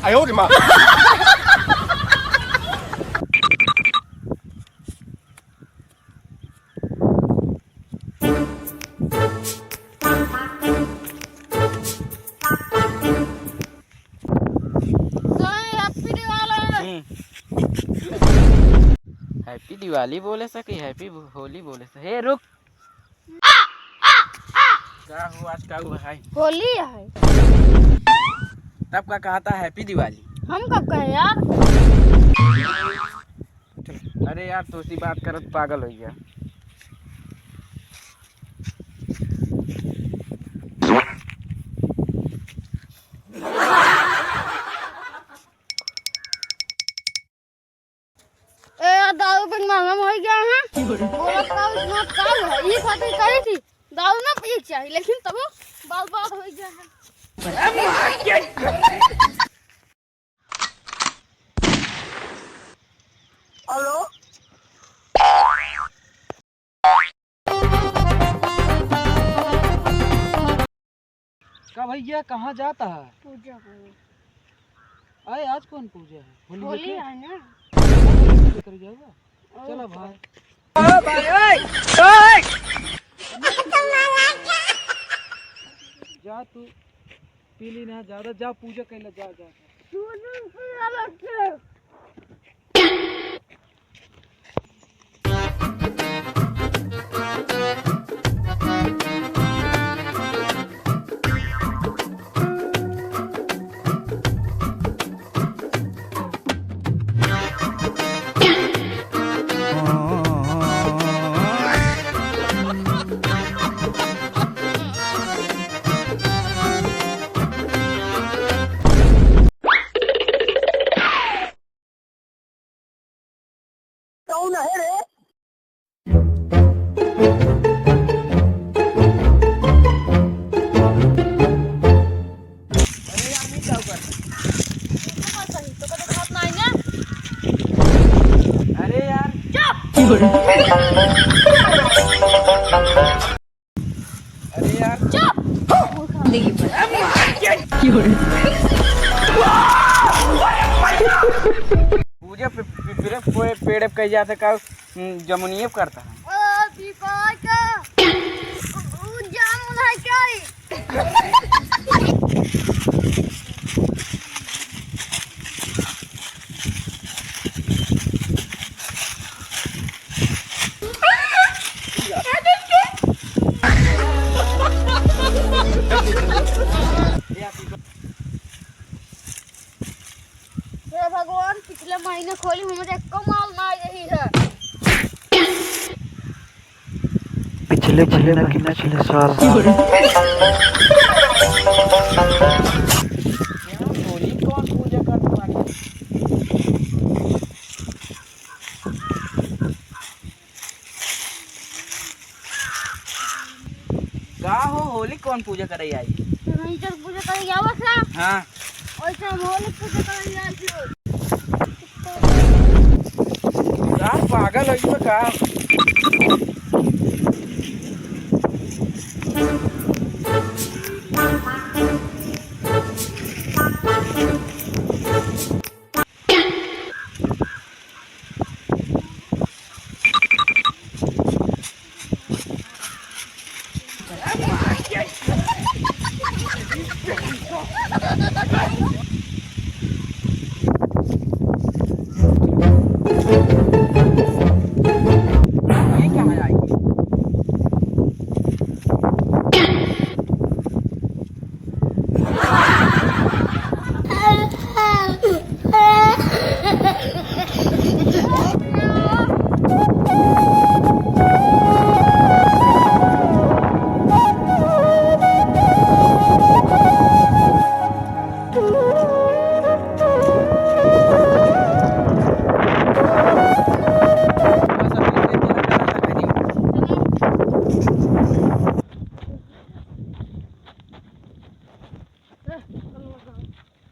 哎呦我的妈हैप्पी दिवाली बोले सके हैप्पी होली बोले से। हे रुक, क्या हुआ आज, क्या हुआ है? होली है। तब का कहा था हैप्पी दिवाली? हम कब कहे यार? अरे यार तो उसी बात करत पागल हो गया। दारू पे महंगा हो गया है। बोला था इतना काम है, ये खातिर कही थी दारू ना पी चाहिए, लेकिन तब बाल बाल हो गया है। हेलो का भैया कहाँ जाता है? पूजा करने। अरे आज कौन पूजा है? होली है ना। कर जाएगा। चलो भाई। जा तू पी ली ना ज्यादा, जा पूजा कर ले, जा जा। कौन है रे? अरे यार अरे यार पूजा पेड़ कही जाता का जमुनिये करता है। जामुन है क्या? हे भगवान, पिछले महीने खोली हमारे कमाल ना यही है। पिछले महीने की पिछले साल होली कौन पूजा करता है? का हो होली कौन पूजा करे आई? नहीं तो पूजा कर गया बस। हाँ वैसे हम होली पूजा कर गया थे। यार पागल हो गया का?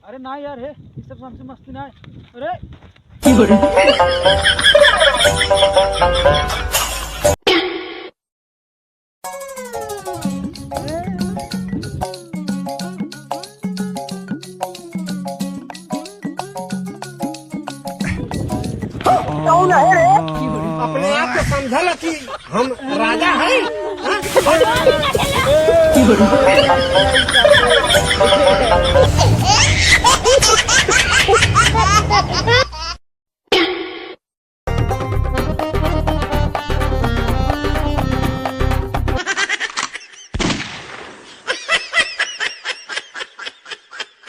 अरे ना यार, है इस सब हमसे मस्ती ना है। अरे कौन है रे? अपने आप को समझल कि हम राजा हैं? हाँ?